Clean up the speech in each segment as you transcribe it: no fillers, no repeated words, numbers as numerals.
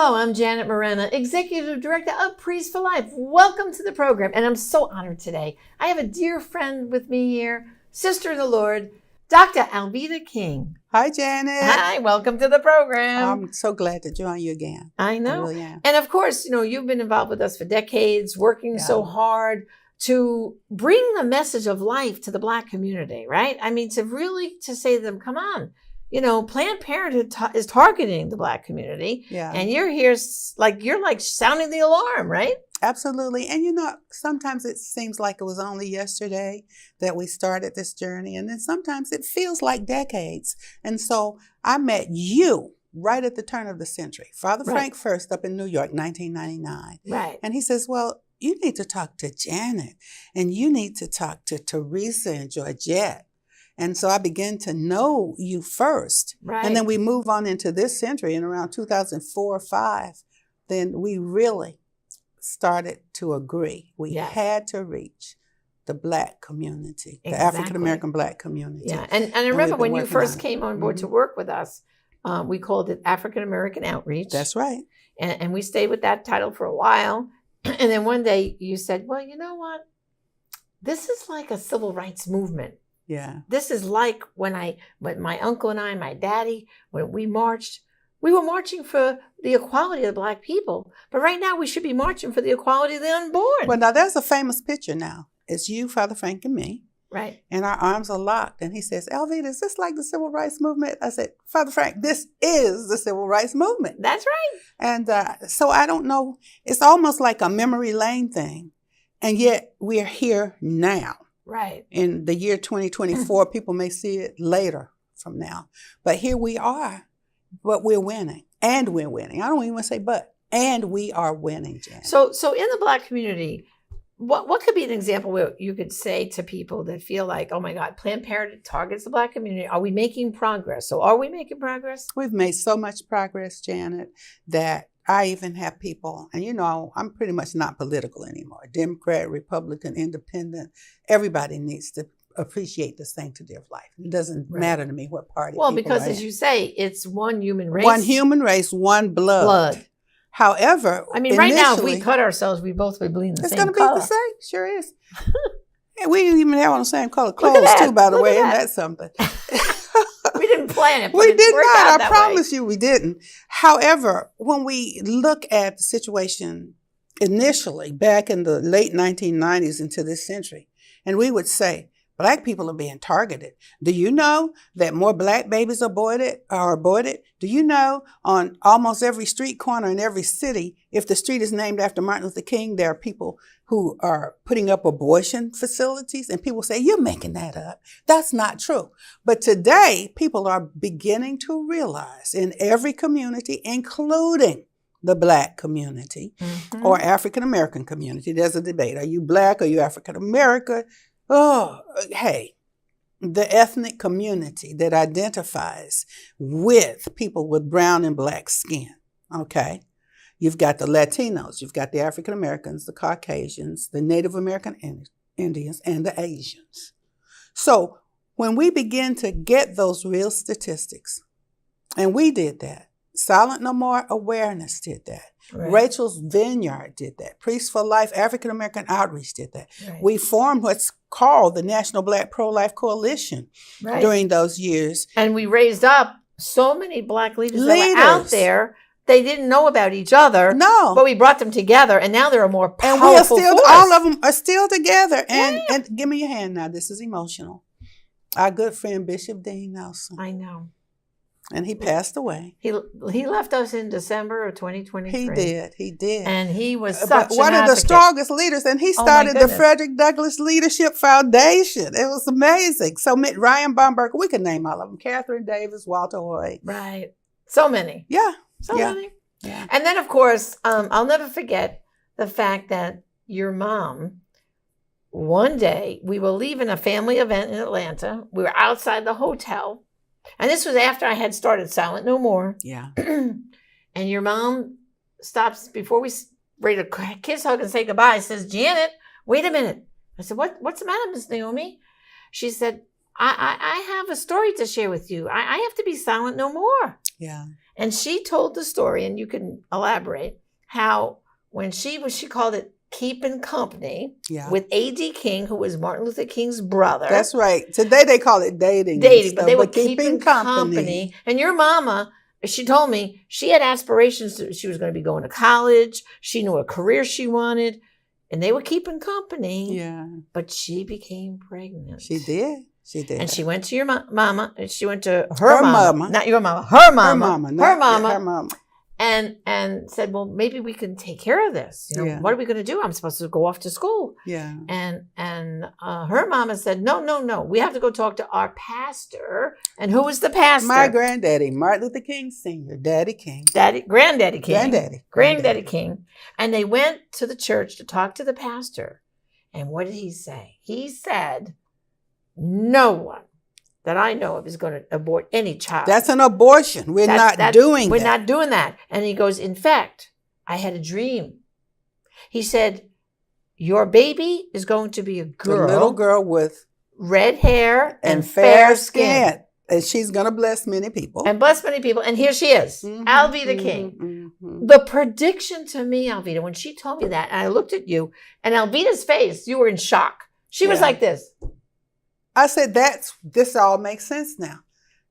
Hello, I'm Janet Morana, Executive Director of Priests for Life. Welcome to the program, and I'm so honored today. I have a dear friend with me here, Sister in the Lord, Dr. Alveda King. Hi, Janet. Hi, welcome to the program. I'm so glad to join you again. I know. I really am. And of course, you've been involved with us for decades, working so hard to bring the message of life to the Black community, right? I mean, to say to them, come on. Planned Parenthood is targeting the Black community. Yeah. And you're here you're like sounding the alarm, right? Absolutely. And sometimes it seems like it was only yesterday that we started this journey. And then sometimes it feels like decades. And so I met you right at the turn of the century. Father Frank First up in New York, 1999. Right. And he says, well, you need to talk to Janet and you need to talk to Teresa and Georgette. And so I began to know you first. Right. And then we move on into this century, and around 2004 or 5, then we really started to agree. We had to reach the Black community, the African-American Black community. Yeah, and I remember when you first came on board to work with us, we called it African-American Outreach. That's right. And we stayed with that title for a while. And then one day you said, well, you know what? This is like a civil rights movement. Yeah. This is like when my uncle and I, my daddy, when we marched, we were marching for the equality of the Black people. But right now we should be marching for the equality of the unborn. Well, now there's a famous picture now. It's you, Father Frank, and me. Right. And our arms are locked. And he says, Alveda, is this like the civil rights movement? I said, Father Frank, this is the civil rights movement. That's right. And so I don't know. It's almost like a memory lane thing. And yet we're here now. Right. In the year 2024, people may see it later from now. But here we are, but we're winning. And we're winning. I don't even want to say but. And we are winning, Jan. So in the Black community, what could be an example where you could say to people that feel like, oh my God, Planned Parenthood targets the Black community. Are we making progress? So are we making progress? We've made so much progress, Janet, that I even have people, and I'm pretty much not political anymore. Democrat, Republican, Independent, everybody needs to appreciate the sanctity of life. It doesn't matter to me what party. Well, because as you say, it's one human race. One human race, one blood. However, I mean, right now, if we cut ourselves, we both would bleed the same color. It's going to be the same. Sure is. And we didn't even have on the same color clothes, too, by the way. Isn't that something? We didn't plan it. We did not. I promise you we didn't. However, when we look at the situation initially back in the late 1990s into this century, and we would say, Black people are being targeted. Do you know that more Black babies are aborted? Do you know on almost every street corner in every city, if the street is named after Martin Luther King, there are people who are putting up abortion facilities, and people say, you're making that up. That's not true. But today, people are beginning to realize in every community, including the Black community or African American community, there's a debate. Are you Black? Are you African American? Oh, hey, the ethnic community that identifies with people with brown and Black skin, okay? You've got the Latinos, you've got the African Americans, the Caucasians, the Native American Indians, and the Asians. So when we begin to get those real statistics, and we did that, Silent No More Awareness did that. Right. Rachel's Vineyard did that. Priests for Life, African American Outreach did that. Right. We formed what's called the National Black Pro-Life Coalition during those years. And we raised up so many Black leaders that were out there. They didn't know about each other. No. But we brought them together, and now they're a more powerful And we are still, force. all of them are still together. And give me your hand now. This is emotional. Our good friend, Bishop Dean Nelson. I know. And he passed away. He left us in December of 2023. He did. And he was such one of the strongest leaders. And he started the Frederick Douglass Leadership Foundation. It was amazing. So Ryan Baumberger, we could name all of them. Catherine Davis, Walter Hoyt. Right. So many. Yeah. So many. Yeah. And then, of course, I'll never forget the fact that your mom, one day, we were leaving a family event in Atlanta. We were outside the hotel. And this was after I had started Silent No More. Yeah. And your mom stops before we ready to kiss, hug, and say goodbye. Says, Janet, wait a minute. I said, what's the matter, Miss Naomi? She said, I have a story to share with you. I have to be silent no more. Yeah. And she told the story, and you can elaborate, how when she called it keeping company with A.D. King, who was Martin Luther King's brother. That's right. Today they call it dating. But they were keeping company. And your mama, she told me she had aspirations. She was going to be going to college. She knew a career she wanted. And they were keeping company. Yeah. But she became pregnant. She did. She did. And she went to your mama. And she went to her mama. Not your mama. Her mama. And said, well, maybe we can take care of this. What are we going to do? I'm supposed to go off to school. Yeah. And her mama said, no. We have to go talk to our pastor. And who was the pastor? My granddaddy, Martin Luther King Sr., Daddy King. Granddaddy King. Granddaddy King. And they went to the church to talk to the pastor. And what did he say? He said, no one that I know of is going to abort any child. That's an abortion. We're not doing that. And he goes, in fact, I had a dream. He said, your baby is going to be a girl. A little girl with red hair and fair skin. And she's going to bless many people. And here she is, Alveda King. The prediction to me, Alveda, when she told me that, and I looked at you, and Alveda's face, you were in shock. She was like this. I said, this all makes sense now.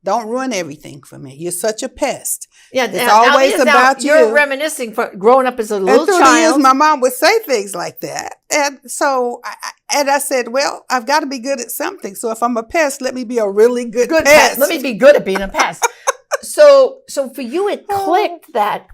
Don't ruin everything for me. You're such a pest. Yeah, it's always about you. You're reminiscing for growing up as a little child. And through the years, my mom would say things like that. And so I said, well, I've got to be good at something. So if I'm a pest, let me be a really good pest. Let me be good at being a pest. So for you, it clicked that,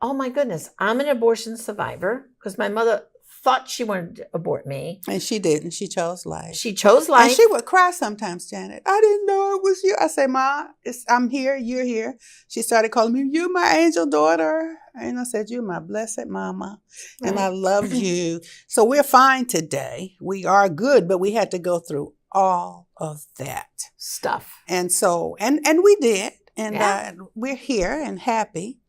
oh my goodness, I'm an abortion survivor because my mother thought she wanted to abort me. And she didn't. She chose life. And she would cry sometimes, Janet. I didn't know it was you. I say, Ma, I'm here. You're here. She started calling me, you my angel daughter. And I said, you my blessed mama. Right. And I love you. So we're fine today. We are good, but we had to go through all of that stuff. And so, and we did. And we're here and happy.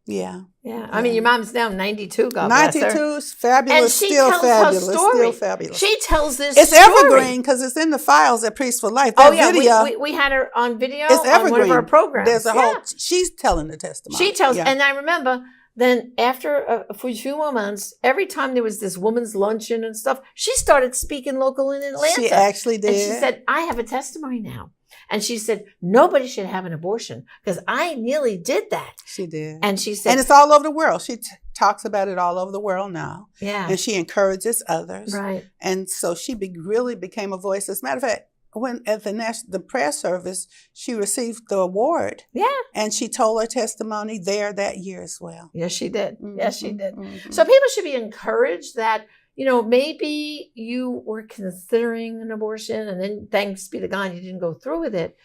Yeah. I mean, your mom's now 92. God bless her. 92 is fabulous. And still fabulous. Still fabulous. She tells this It's evergreen because it's in the files at Priest for Life. We had her on video. It's evergreen. On one of our programs. There's a whole. She's telling the testimony. And I remember then after a few more months, every time there was this woman's luncheon and stuff, she started speaking local in Atlanta. She actually did. And she said, "I have a testimony now." And she said, nobody should have an abortion because I nearly did that. She did. And she said. And it's all over the world. She talks about it all over the world now. Yeah. And she encourages others. Right. And so she really became a voice. As a matter of fact, when at the prayer service, she received the award. Yeah. And she told her testimony there that year as well. Yes, she did. Yes, she did. So people should be encouraged that, maybe you were considering an abortion and then thanks be to God, you didn't go through with it.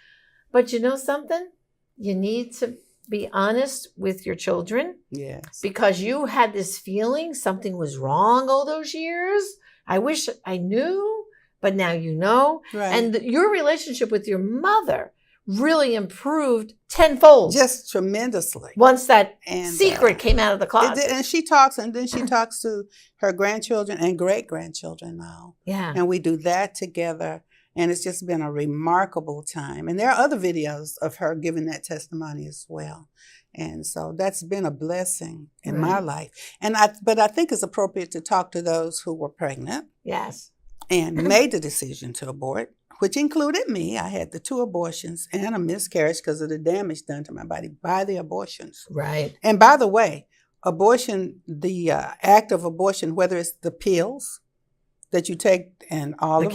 But you know something? You need to be honest with your children. Yes. Because you had this feeling something was wrong all those years. I wish I knew, but now you know. Right. And your relationship with your mother really improved tenfold. Just tremendously. Once that secret came out of the closet. And she talks to her grandchildren and great-grandchildren now. Yeah. And we do that together. And it's just been a remarkable time. And there are other videos of her giving that testimony as well. And so that's been a blessing in my life. But I think it's appropriate to talk to those who were pregnant. Yes. And made the decision to abort, which included me. I had the 2 abortions and a miscarriage because of the damage done to my body by the abortions. Right. And by the way, abortion, the act of abortion, whether it's the pills that you take and all of that.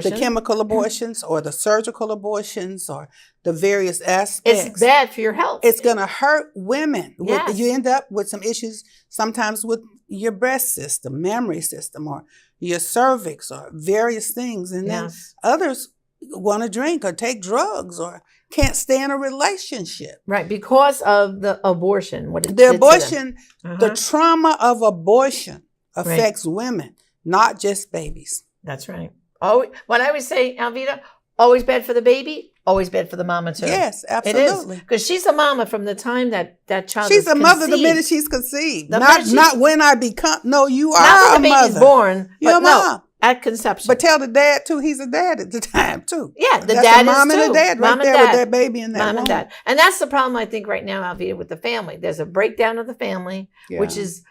The chemical abortions or the surgical abortions or the various aspects. It's bad for your health. It's going to hurt women. Yes. You end up with some issues sometimes with your breast system, memory system, or your cervix or various things. And then others want to drink or take drugs or can't stay in a relationship. Right, because of the abortion. The trauma of abortion affects women, not just babies. That's right. Oh, what I would say, Alveda, always bad for the baby, always bad for the mama too. Yes, absolutely. It is. Because she's a mama from the time that child is conceived. She's a mother the minute she's conceived. Not when I become. No, you are a mother. Not when the baby's born. You're a mom. at conception. But tell the dad too, he's a dad at the time too. Yeah, the That's dad a mom is and too. a dad Mom right and there dad. with that baby and that Mom woman. and dad. And that's the problem, I think, right now, Alveda, with the family. There's a breakdown of the family, Yeah. which is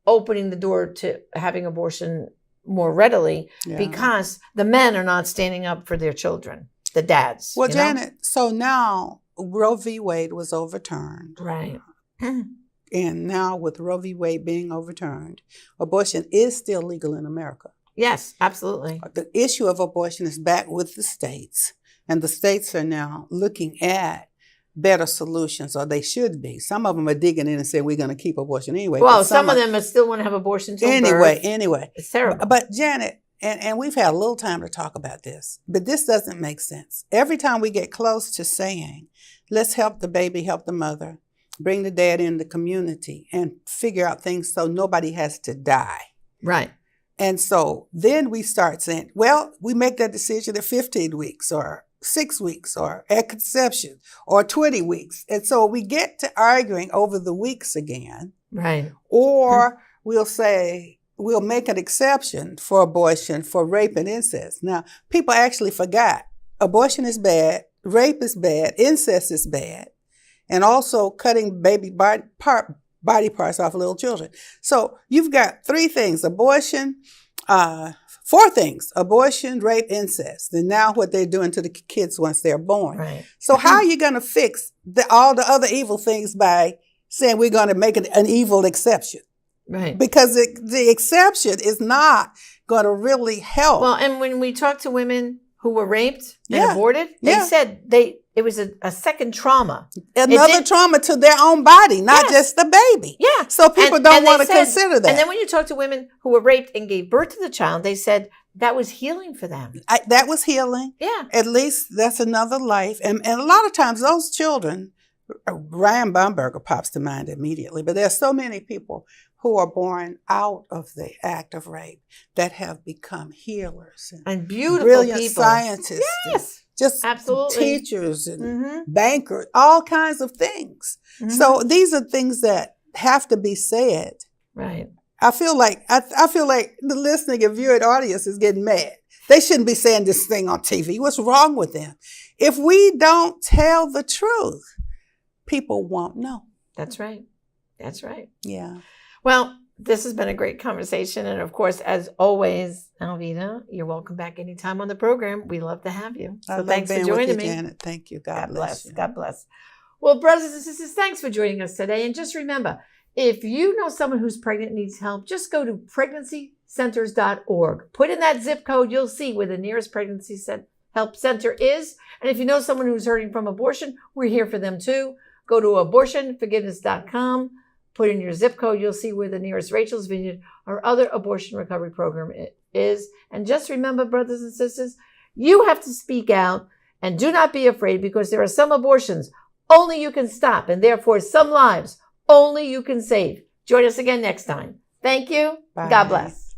opening the door to having abortion more readily Yeah. because the men are not standing up for their children, the dads. Well, you know? Janet, so now Roe v. Wade was overturned. Right. And now with Roe v. Wade being overturned, abortion is still legal in America. Yes, absolutely. The issue of abortion is back with the states. And the states are now looking at better solutions, or they should be. Some of them are digging in and saying we're going to keep abortion anyway. Well, some of them still want to have abortion till birth. Anyway. It's terrible. But Janet, and we've had a little time to talk about this, but this doesn't make sense. Every time we get close to saying, let's help the baby, help the mother, bring the dad in the community and figure out things so nobody has to die. Right. And so then we start saying, well, we make that decision at 15 weeks or 6 weeks or at conception or 20 weeks. And so we get to arguing over the weeks again. Right. Or we'll say, we'll make an exception for abortion for rape and incest. Now, people actually forgot abortion is bad, rape is bad, incest is bad, and also cutting baby body parts off of little children. So you've got 3 things, abortion, 4 things, abortion, rape, incest, and now what they're doing to the kids once they're born. Right. So how are you going to fix all the other evil things by saying we're going to make an evil exception? Right. Because the exception is not going to really help. Well, and when we talk to women who were raped and Yeah. aborted, they Yeah. said it was a second trauma. Another trauma to their own body, not Yes. just the baby. Yeah. So people And don't they want to said- consider that. And then when you talk to women who were raped and gave birth to the child, they said that was healing for them. That was healing. Yeah. At least that's another life. And a lot of times those children, Ryan Baumberger pops to mind immediately, but there's so many people who are born out of the act of rape that have become healers And beautiful brilliant people. scientists. Yes. Just Absolutely. teachers and Mm-hmm. bankers, all kinds of things. Mhm. So these are things that have to be said. Right. I feel like the listening and viewing audience is getting mad. They shouldn't be saying this thing on TV. What's wrong with them? If we don't tell the truth, people won't know. That's right. That's right. Yeah. Well, this has been a great conversation. And of course, as always, Alveda, you're welcome back anytime on the program. We love to have you. I So love thanks for being with joining you, me. Janet. Thank you. God bless you. God bless. Well, brothers and sisters, thanks for joining us today. And just remember, if you know someone who's pregnant and needs help, just go to pregnancycenters.org. Put in that zip code. You'll see where the nearest pregnancy help center is. And if you know someone who's hurting from abortion, we're here for them too. Go to abortionforgiveness.com. Put in your zip code. You'll see where the nearest Rachel's Vineyard or other abortion recovery program is. And just remember, brothers and sisters, you have to speak out and do not be afraid, because there are some abortions only you can stop, and therefore some lives only you can save. Join us again next time. Thank you. Bye. God bless.